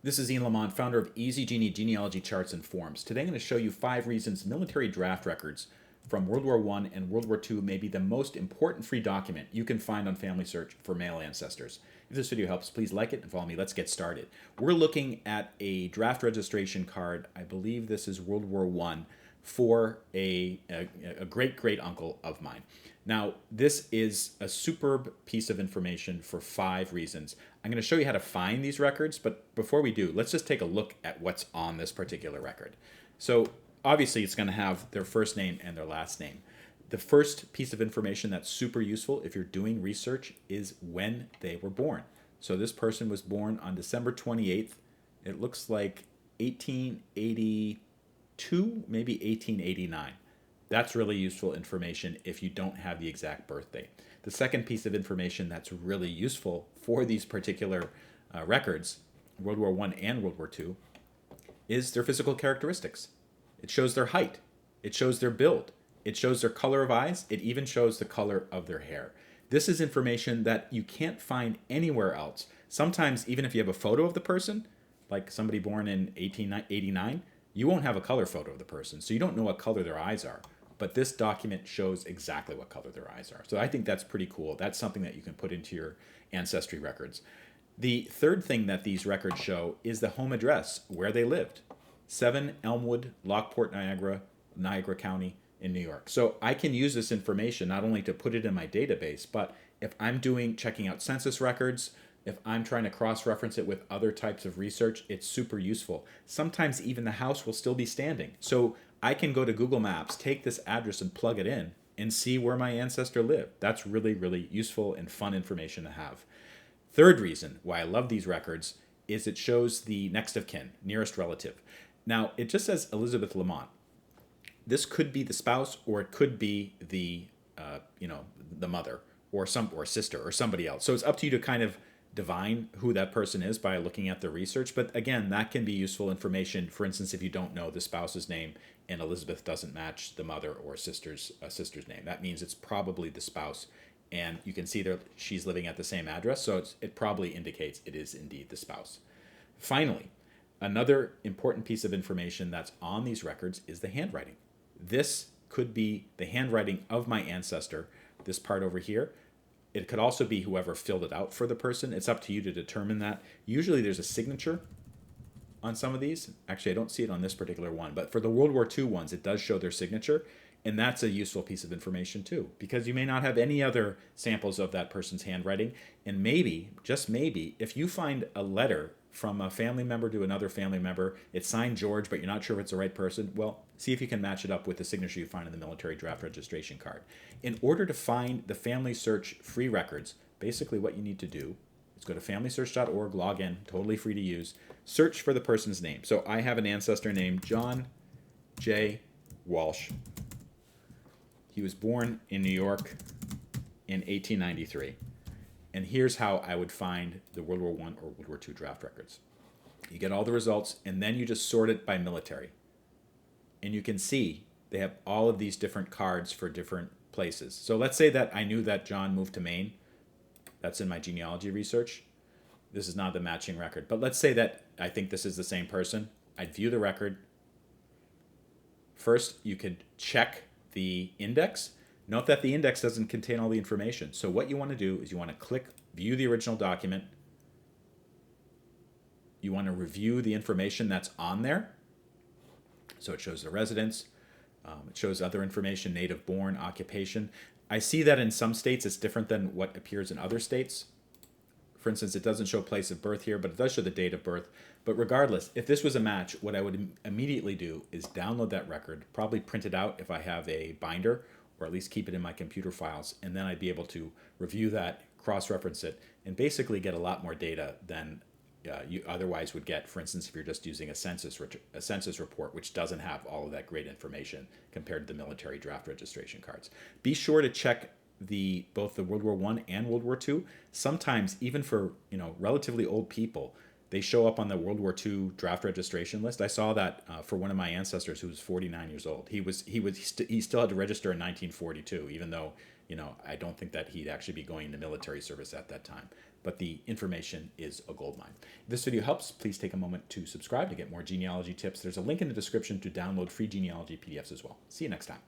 This is Ian Lamont, founder of Easy Genie Genealogy Charts and Forms. Today I'm going to show you 5 reasons military draft records from World War I and World War II may be the most important free document you can find on FamilySearch for male ancestors. If this video helps, please like it and follow me. Let's get started. We're looking at a draft registration card. I believe this is World War I for a great uncle of mine. Now, this is a superb piece of information for 5 reasons. I'm going to show you how to find these records, but before we do, let's just take a look at what's on this particular record. So obviously it's going to have their first name and their last name. The first piece of information that's super useful if you're doing research is when they were born. So this person was born on December 28th. It looks like 1882, maybe 1889. That's really useful information if you don't have the exact birthday. The second piece of information that's really useful for these particular records, World War I and World War II, is their physical characteristics. It shows their height. It shows their build. It shows their color of eyes. It even shows the color of their hair. This is information that you can't find anywhere else. Sometimes, even if you have a photo of the person, like somebody born in 1889, you won't have a color photo of the person, so you don't know what color their eyes are. But this document shows exactly what color their eyes are. So I think that's pretty cool. That's something that you can put into your ancestry records. The third thing that these records show is the home address, where they lived. 7 Elmwood, Lockport, Niagara County in New York. So I can use this information not only to put it in my database, but if I'm checking out census records, if I'm trying to cross-reference it with other types of research, it's super useful. Sometimes even the house will still be standing. So I can go to Google Maps, take this address and plug it in and see where my ancestor lived. That's really, really useful and fun information to have. Third reason why I love these records is it shows the next of kin, nearest relative. Now, it just says Elizabeth Lamont. This could be the spouse, or it could be the mother or sister or somebody else. So it's up to you to kind of divine who that person is by looking at the research. But again, that can be useful information. For instance, if you don't know the spouse's name and Elizabeth doesn't match the mother or sister's name, that means it's probably the spouse. And you can see that she's living at the same address, so it probably indicates it is indeed the spouse. Finally, another important piece of information that's on these records is the handwriting. This could be the handwriting of my ancestor, this part over here. It could also be whoever filled it out for the person. It's up to you to determine that. Usually there's a signature on some of these. Actually, I don't see it on this particular one, but for the World War II ones, it does show their signature. And that's a useful piece of information too, because you may not have any other samples of that person's handwriting. And maybe, just maybe, if you find a letter from a family member to another family member, it's signed George, but you're not sure if it's the right person, well, see if you can match it up with the signature you find in the military draft registration card. In order to find the FamilySearch free records, basically what you need to do is go to FamilySearch.org, log in, totally free to use, search for the person's name. So I have an ancestor named John J. Walsh. He was born in New York in 1893. And here's how I would find the World War I or World War II draft records. You get all the results, and then you just sort it by military. And you can see they have all of these different cards for different places. So let's say that I knew that John moved to Maine. That's in my genealogy research. This is not the matching record. But let's say that I think this is the same person. I'd view the record. First, you could check the index. Note that the index doesn't contain all the information. So what you want to do is you want to click View the Original Document. You want to review the information that's on there. So it shows the residence. It shows other information, native born, occupation. I see that in some states it's different than what appears in other states. For instance, it doesn't show place of birth here, but it does show the date of birth. But regardless, if this was a match, what I would immediately do is download that record, probably print it out if I have a binder, or at least keep it in my computer files, and then I'd be able to review that, cross-reference it, and basically get a lot more data than you otherwise would get, for instance, if you're just using a census report, which doesn't have all of that great information compared to the military draft registration cards. Be sure to check both the World War I and World War II. Sometimes, even for relatively old people, they show up on the World War II draft registration list. I saw that for one of my ancestors who was 49 years old. He still had to register in 1942, even though I don't think that he'd actually be going into military service at that time. but the information is a goldmine. If this video helps, please take a moment to subscribe to get more genealogy tips. There's a link in the description to download free genealogy PDFs as well. See you next time.